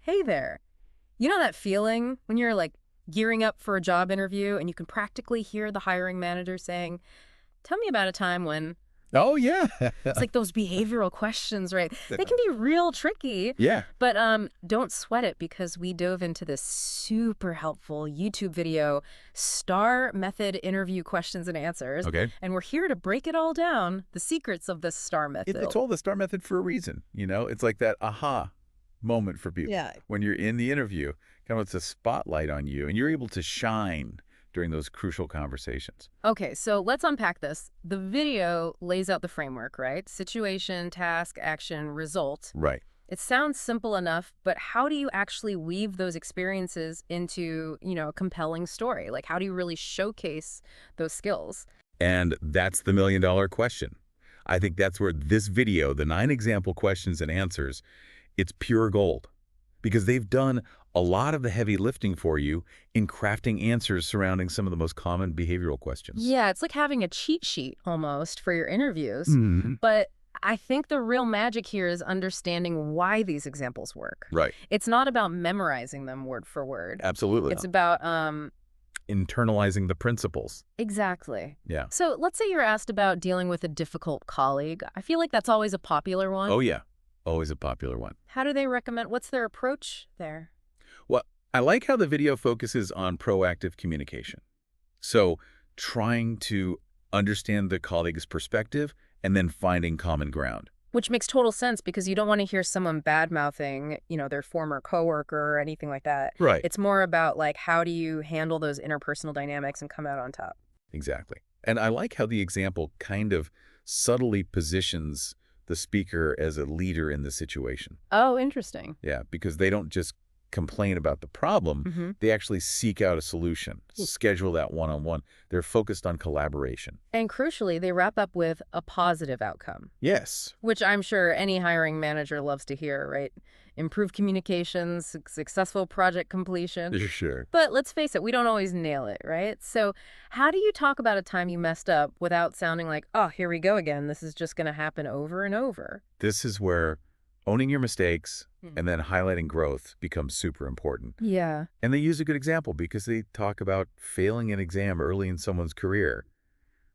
Hey there. You know that feeling when you're like gearing up for a job interview and you can practically hear the hiring manager saying, tell me about a time when... Oh, yeah. It's like those behavioral questions, right? They can be real tricky. Yeah. But don't sweat it because we dove into this super helpful YouTube video, STAR method interview questions and answers. Okay. And we're here to break it all down, the secrets of the STAR method. It's all the STAR method for a reason. It's like that aha moment for people. Yeah. When you're in the interview, kind of it's a spotlight on you, and you're able to shine during those crucial conversations. Okay, so let's unpack this. The video lays out the framework, right? Situation, task, action, result. Right. It sounds simple enough, but how do you actually weave those experiences into, a compelling story? Like, how do you really showcase those skills? And that's the million-dollar question. I think that's where this video, the 9 example questions and answers, it's pure gold. Because they've done a lot of the heavy lifting for you in crafting answers surrounding some of the most common behavioral questions. Yeah, it's like having a cheat sheet almost for your interviews. Mm-hmm. But I think the real magic here is understanding why these examples work. Right. It's not about memorizing them word for word. Absolutely. It's about internalizing the principles. Exactly. Yeah. So let's say you're asked about dealing with a difficult colleague. I feel like that's always a popular one. Oh, yeah. Always a popular one. How do they recommend? What's their approach there? Well, I like how the video focuses on proactive communication. So trying to understand the colleague's perspective and then finding common ground. Which makes total sense because you don't want to hear someone bad-mouthing, their former coworker or anything like that. Right. It's more about, like, how do you handle those interpersonal dynamics and come out on top? Exactly. And I like how the example kind of subtly positions the speaker as a leader in the situation. Oh, interesting. Yeah, because they don't just complain about the problem, Mm-hmm. they actually seek out a solution, schedule that one-on-one. They're focused on collaboration. And crucially, they wrap up with a positive outcome. Yes. Which I'm sure any hiring manager loves to hear, right? Improved communications, successful project completion. Sure. But let's face it, we don't always nail it, right? So how do you talk about a time you messed up without sounding like, oh, here we go again. This is just going to happen over and over? This is where owning your mistakes and then highlighting growth becomes super important. Yeah. And they use a good example because they talk about failing an exam early in someone's career.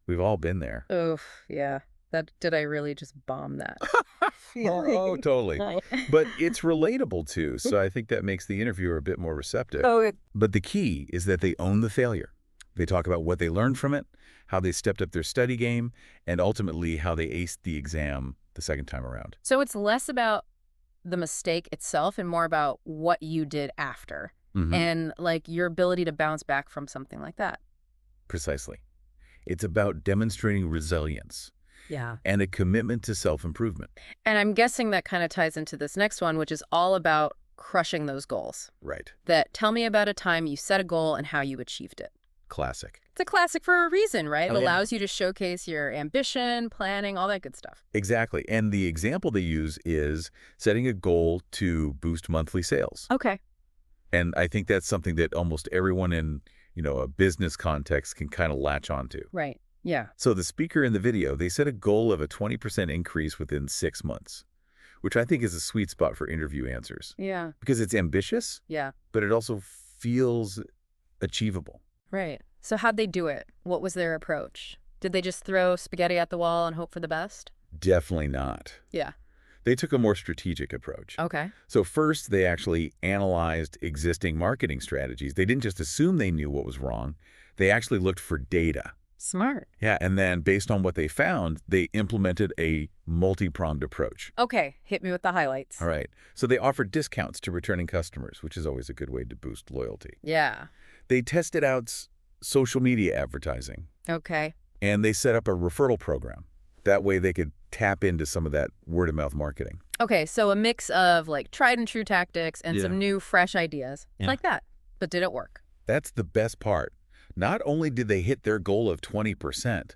We've all been there. Oof, yeah. Did I really just bomb that? Oh, totally. But it's relatable too, so I think that makes the interviewer a bit more receptive. But the key is that they own the failure. They talk about what they learned from it, how they stepped up their study game, and ultimately how they aced the exam the second time around. So it's less about the mistake itself and more about what you did after and like your ability to bounce back from something like that. Precisely. It's about demonstrating resilience. Yeah. And a commitment to self-improvement. And I'm guessing that kind of ties into this next one, which is all about crushing those goals. Right. That tell me about a time you set a goal and how you achieved it. Classic. It's a classic for a reason, right? It Oh, yeah. allows you to showcase your ambition, planning, all that good stuff. Exactly. And the example they use is setting a goal to boost monthly sales. Okay. And I think that's something that almost everyone in, a business context can kind of latch onto. Right. Yeah. So the speaker in the video, they set a goal of a 20% increase within 6 months, which I think is a sweet spot for interview answers. Yeah. Because it's ambitious, Yeah. but it also feels achievable. Right. So how'd they do it? What was their approach? Did they just throw spaghetti at the wall and hope for the best? Definitely not. Yeah. They took a more strategic approach. Okay. So first, they actually analyzed existing marketing strategies. They didn't just assume they knew what was wrong. They actually looked for data. Smart. Yeah, and then based on what they found, they implemented a multi-pronged approach. Okay. Hit me with the highlights. All right. So they offered discounts to returning customers, which is always a good way to boost loyalty. Yeah. They tested out social media advertising, Okay. and they set up a referral program. That way they could tap into some of that word-of-mouth marketing. Okay. So a mix of like tried and true tactics and Yeah. some new, fresh ideas. Yeah. Like that. But did it work? That's the best part. Not only did they hit their goal of 20%,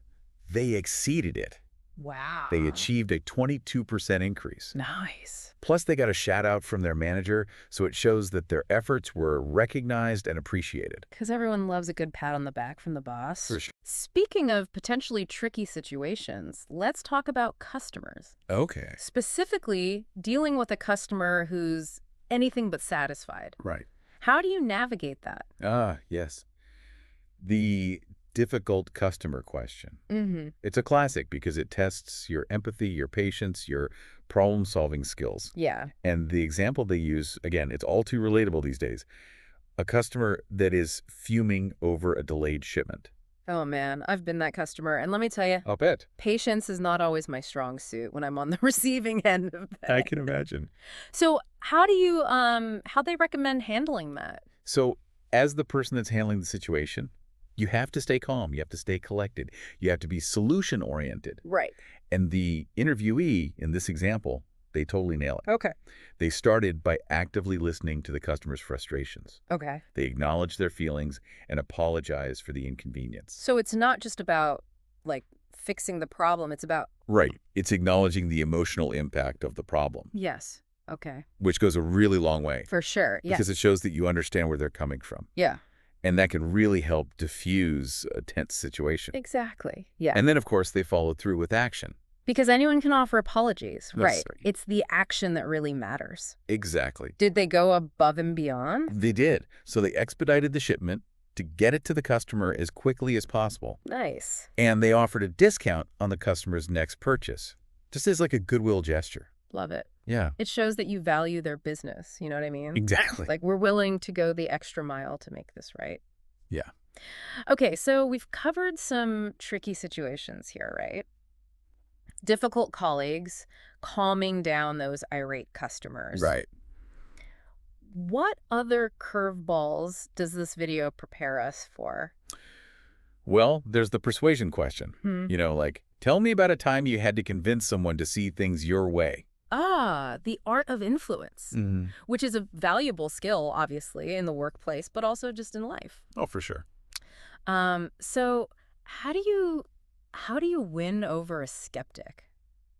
they exceeded it. Wow. They achieved a 22% increase. Nice. Plus, they got a shout-out from their manager, so it shows that their efforts were recognized and appreciated. Because everyone loves a good pat on the back from the boss. For sure. Speaking of potentially tricky situations, let's talk about customers. Okay. Specifically, dealing with a customer who's anything but satisfied. Right. How do you navigate that? Ah, yes. The difficult customer question. Mm-hmm. It's a classic because it tests your empathy, your patience, your problem-solving skills. Yeah. And the example they use, again, it's all too relatable these days. A customer that is fuming over a delayed shipment. Oh, man, I've been that customer. And let me tell you, I'll bet. patience is not always my strong suit when I'm on the receiving end of I that. can imagine. So how they recommend handling that? So as the person that's handling the situation, you have to stay calm. You have to stay collected. You have to be solution-oriented. Right. And the interviewee in this example, they totally nail it. Okay. They started by actively listening to the customer's frustrations. Okay. They acknowledged their feelings and apologized for the inconvenience. So it's not just about, like, fixing the problem. It's about... Right. It's acknowledging the emotional impact of the problem. Yes. Okay. Which goes a really long way. For sure. Yeah. Because it shows that you understand where they're coming from. Yeah. And that can really help diffuse a tense situation. Exactly. Yeah. And then, of course, they followed through with action. Because anyone can offer apologies, right? That's It's the action that really matters. Exactly. Did they go above and beyond? They did. So they expedited the shipment to get it to the customer as quickly as possible. Nice. And they offered a discount on the customer's next purchase, just as like a goodwill gesture. Love it. Yeah. It shows that you value their business. You know what I mean? Exactly. Like, we're willing to go the extra mile to make this right. Yeah. Okay, so we've covered some tricky situations here, right? Difficult colleagues, calming down those irate customers. Right. What other curveballs does this video prepare us for? Well, there's the persuasion question. Hmm. Like, tell me about a time you had to convince someone to see things your way. Ah, the art of influence, Mm-hmm. which is a valuable skill, obviously, in the workplace, but also just in life. Oh, for sure. So how do you win over a skeptic?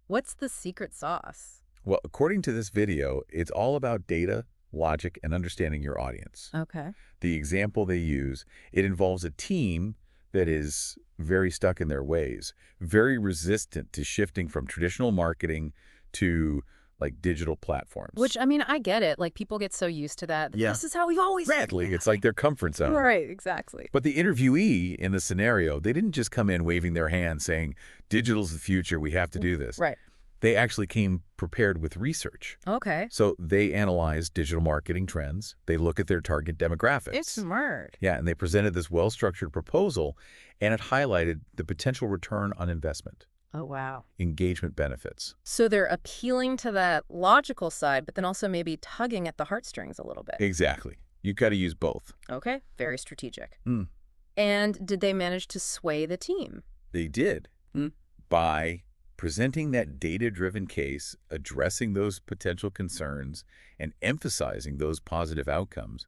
What's the secret sauce? Well, according to this video, it's all about data, logic, and understanding your audience. Okay. The example they use, it involves a team that is very stuck in their ways, very resistant to shifting from traditional marketing to like digital platforms. Which, I mean, I get it. Like, people get so used to that. Yeah. This is how we've always... Exactly. It's like their comfort zone. Right, exactly. But the interviewee in the scenario, they didn't just come in waving their hand saying, digital's the future, we have to do this. Right. They actually came prepared with research. Okay. So they analyzed digital marketing trends. They look at their target demographics. It's smart. Yeah, and they presented this well-structured proposal, and it highlighted the potential return on investment. Oh, wow. Engagement benefits. So they're appealing to that logical side, but then also maybe tugging at the heartstrings a little bit. Exactly. You got to use both. Okay. Very strategic. Mm. And did they manage to sway the team? They did. Mm. By presenting that data-driven case, addressing those potential concerns, and emphasizing those positive outcomes,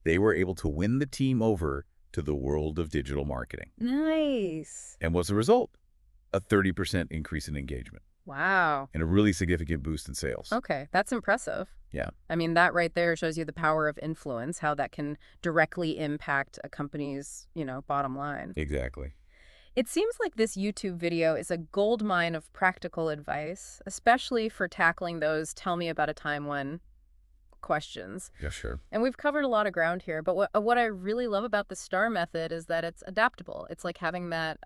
they were able to win the team over to the world of digital marketing. Nice. And what's the result? A 30% increase in engagement. Wow. And a really significant boost in sales. Okay. That's impressive. Yeah. I mean, that right there shows you the power of influence, how that can directly impact a company's, bottom line. Exactly. It seems like this YouTube video is a goldmine of practical advice, especially for tackling those tell me about a time when questions. Yeah, sure. And we've covered a lot of ground here, but what I really love about the STAR method is that it's adaptable. It's like having that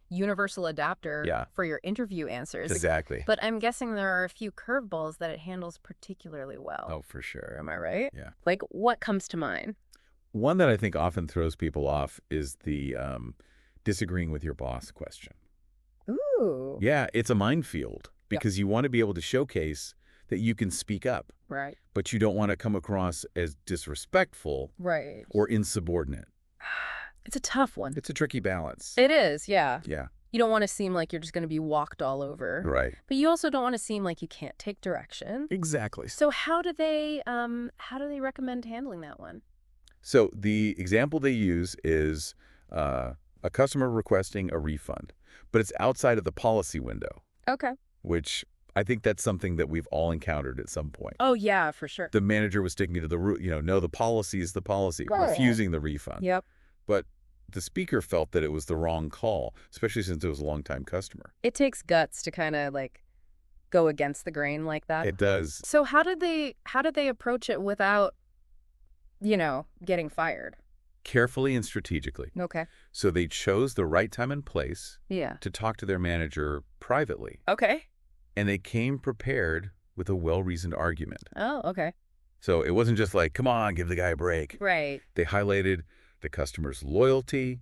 universal adapter for your interview answers. Exactly. But I'm guessing there are a few curveballs that it handles particularly well. Oh, for sure. Am I right? Yeah. Like, what comes to mind? One that I think often throws people off is the disagreeing with your boss question. Ooh. Yeah, it's a minefield because you want to be able to showcase that you can speak up. Right. But you don't want to come across as disrespectful Right. or insubordinate. It's a tough one. It's a tricky balance. It is, yeah. Yeah. You don't want to seem like you're just going to be walked all over. Right. But you also don't want to seem like you can't take direction. Exactly. So how do they recommend handling that one? So the example they use is a customer requesting a refund, but it's outside of the policy window. Okay. Which I think that's something that we've all encountered at some point. Oh, yeah, for sure. The manager was sticking to the root, no, the policy is the policy, refusing the refund. Yep. But the speaker felt that it was the wrong call, especially since it was a longtime customer. It takes guts to kind of go against the grain like that. It does. So how did they approach it without, getting fired? Carefully and strategically. Okay. So they chose the right time and place Yeah. to talk to their manager privately. Okay. And they came prepared with a well-reasoned argument. Oh, okay. So it wasn't just like, come on, give the guy a break. Right. They highlighted the customer's loyalty,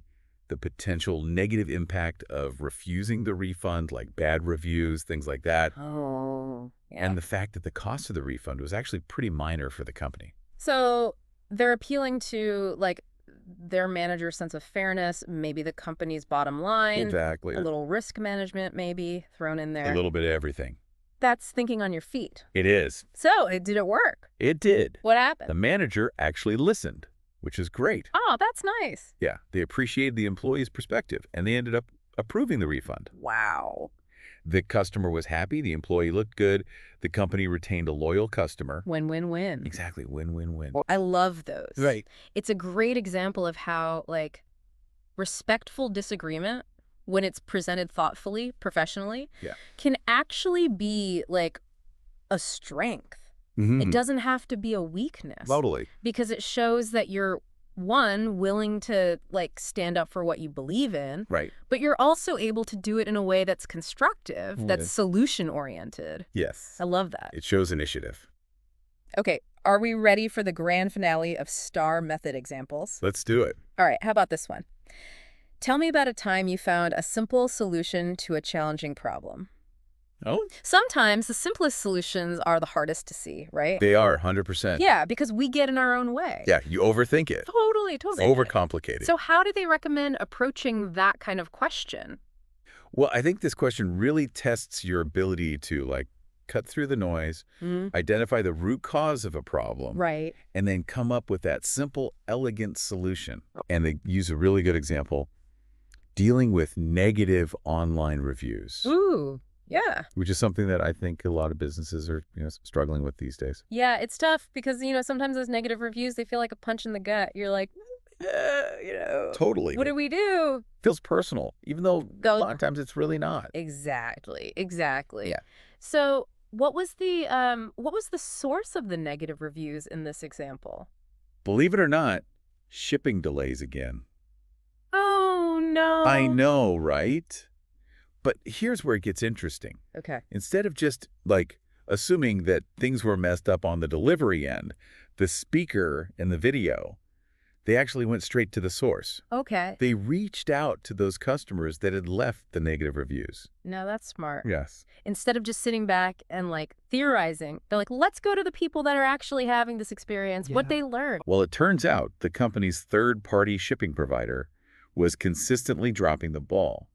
the potential negative impact of refusing the refund, like bad reviews, things like that. Oh, yeah. And the fact that the cost of the refund was actually pretty minor for the company. So they're appealing to, like, their manager's sense of fairness, maybe the company's bottom line. Exactly. A little risk management maybe thrown in there. A little bit of everything. That's thinking on your feet. It is. So did it work? It did. What happened? The manager actually listened, which is great. Oh, that's nice. Yeah, they appreciated the employee's perspective, and they ended up approving the refund. Wow. The customer was happy. The employee looked good. The company retained a loyal customer. Win-win-win. Exactly. Win-win-win. I love those. Right. It's a great example of how, like, respectful disagreement, when it's presented thoughtfully, professionally, can actually be, like, a strength. Mm-hmm. It doesn't have to be a weakness. Totally. Because it shows that you're, one, willing to, like, stand up for what you believe in. Right. But you're also able to do it in a way that's constructive, that's solution-oriented. Yes. I love that. It shows initiative. Okay, are we ready for the grand finale of STAR method examples? Let's do it. All right, how about this one? Tell me about a time you found a simple solution to a challenging problem. Oh? Sometimes the simplest solutions are the hardest to see, right? They are, 100%. Yeah, because we get in our own way. Yeah, you overthink it. Totally. Overcomplicated. So how do they recommend approaching that kind of question? Well, I think this question really tests your ability to, like, cut through the noise, identify the root cause of a problem, Right. and then come up with that simple, elegant solution. And they use a really good example, dealing with negative online reviews. Ooh, yeah. Which is something that I think a lot of businesses are struggling with these days. Yeah, it's tough because, sometimes those negative reviews, they feel like a punch in the gut. You're like, Totally. what do we do? Feels personal, even though a lot of times it's really not. Exactly. Yeah. So what was the source of the negative reviews in this example? Believe it or not, shipping delays again. Oh, no. I know, right? But here's where it gets interesting. Okay. Instead of just, like, assuming that things were messed up on the delivery end, the speaker in the video, they actually went straight to the source. Okay. They reached out to those customers that had left the negative reviews. Now that's smart. Yes. Instead of just sitting back and, like, theorizing, they're like, let's go to the people that are actually having this experience, what they learned. Well, it turns out the company's third-party shipping provider was consistently dropping the ball.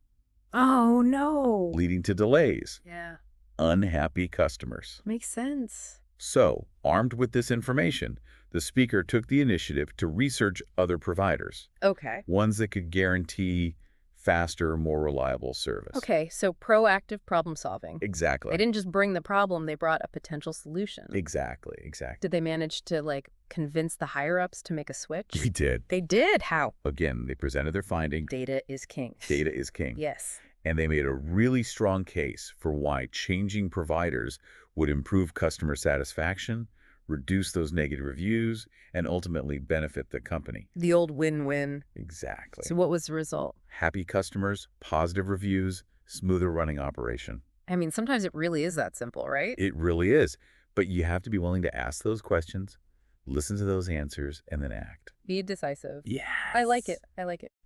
Oh, no. Leading to delays. Yeah. Unhappy customers. Makes sense. So, armed with this information, the speaker took the initiative to research other providers. Okay. Ones that could guarantee faster, more reliable service. Okay, so proactive problem solving. Exactly. They didn't just bring the problem, they brought a potential solution. Exactly. Did they manage to, like, convince the higher-ups to make a switch? We did. They did? How? Again, they presented their findings. Data is king. Data is king. Yes. And they made a really strong case for why changing providers would improve customer satisfaction, reduce those negative reviews, and ultimately benefit the company. The old win-win. Exactly. So what was the result? Happy customers, positive reviews, smoother running operation. I mean, sometimes it really is that simple, right? It really is. But you have to be willing to ask those questions, listen to those answers, and then act. Be decisive. Yes. I like it.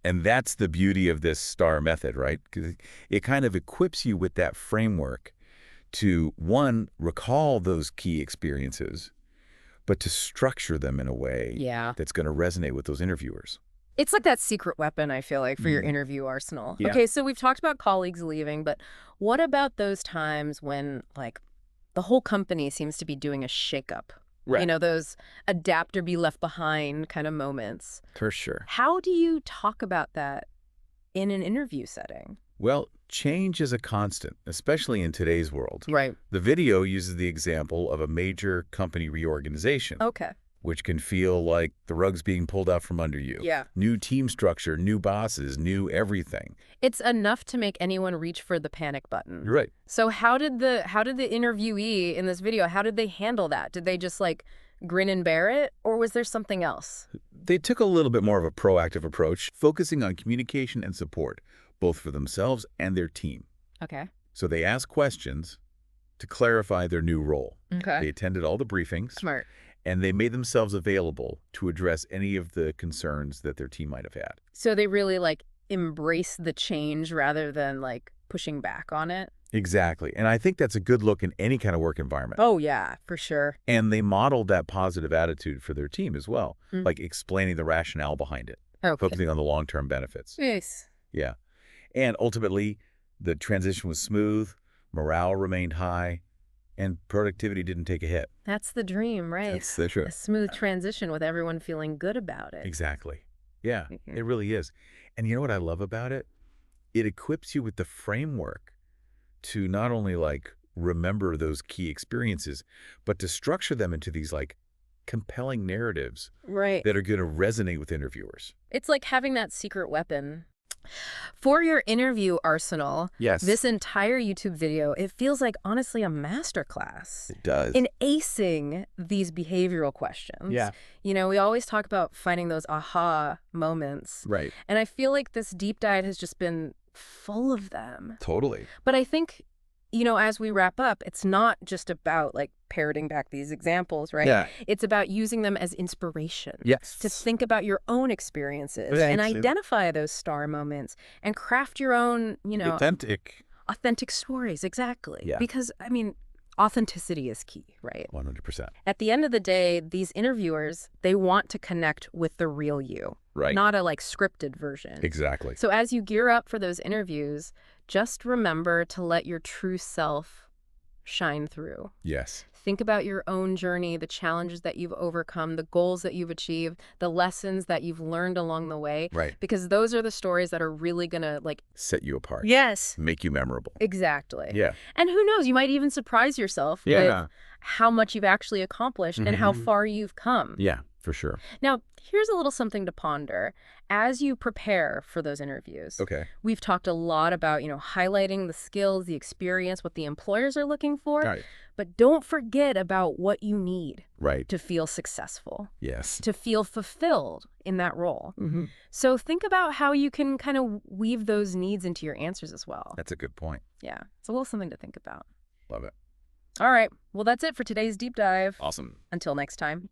And that's the beauty of this STAR method, right? Because it kind of equips you with that framework to, one, recall those key experiences, but to structure them in a way that's going to resonate with those interviewers. It's like that secret weapon, I feel like, for your interview arsenal. Yeah. Okay, so we've talked about colleagues leaving, but what about those times when, like, the whole company seems to be doing a shakeup? Right. Those adapt or be left behind kind of moments. For sure. How do you talk about that in an interview setting? Well, change is a constant, especially in today's world. Right. The video uses the example of a major company reorganization. Okay. which can feel like the rug's being pulled out from under you. Yeah. New team structure, new bosses, new everything. It's enough to make anyone reach for the panic button. Right. So how did the interviewee in this video, how did they handle that? Did they just like grin and bear it, or was there something else? They took a little bit more of a proactive approach, focusing on communication and support, both for themselves and their team. Okay. So they asked questions to clarify their new role. Okay. They attended all the briefings. Smart. And they made themselves available to address any of the concerns that their team might have had. So they really like embrace the change rather than like pushing back on it? Exactly. And I think that's a good look in any kind of work environment. Oh, yeah, for sure. And they modeled that positive attitude for their team as well, like explaining the rationale behind it, focusing on the long-term benefits. Yes. Yeah. And ultimately, the transition was smooth, morale remained high, and productivity didn't take a hit. That's the dream, right? That's the truth. A smooth transition with everyone feeling good about it. Exactly. Yeah, it really is. And you know what I love about it? It equips you with the framework to not only like remember those key experiences, but to structure them into these like compelling narratives that are going to resonate with interviewers. It's like having that secret weapon. For your interview arsenal, this entire YouTube video, it feels like honestly a masterclass. It does. In acing these behavioral questions. Yeah. You know, we always talk about finding those aha moments. Right. And I feel like this deep dive has just been full of them. Totally. But I think, you know, as we wrap up, it's not just about like parroting back these examples, right? Yeah. It's about using them as inspiration. Yes. To think about your own experiences and identify those star moments and craft your own, you know, authentic stories. Exactly. Yeah. Because, I mean, authenticity is key, right? 100%. At the end of the day, these interviewers, they want to connect with the real you. Right. Not a like scripted version. Exactly. So as you gear up for those interviews, just remember to let your true self shine through. Yes. Think about your own journey, the challenges that you've overcome, the goals that you've achieved, the lessons that you've learned along the way. Right. Because those are the stories that are really going to like set you apart. Yes. Make you memorable. Exactly. Yeah. And who knows, you might even surprise yourself with how much you've actually accomplished and how far you've come. Yeah, for sure. Now, here's a little something to ponder. As you prepare for those interviews, we've talked a lot about, you know, highlighting the skills, the experience, what the employers are looking for. Right. But don't forget about what you need to feel successful. Yes. To feel fulfilled in that role. So think about how you can kind of weave those needs into your answers as well. That's a good point. Yeah, it's a little something to think about. Love it. All right. Well, that's it for today's deep dive. Awesome. Until next time.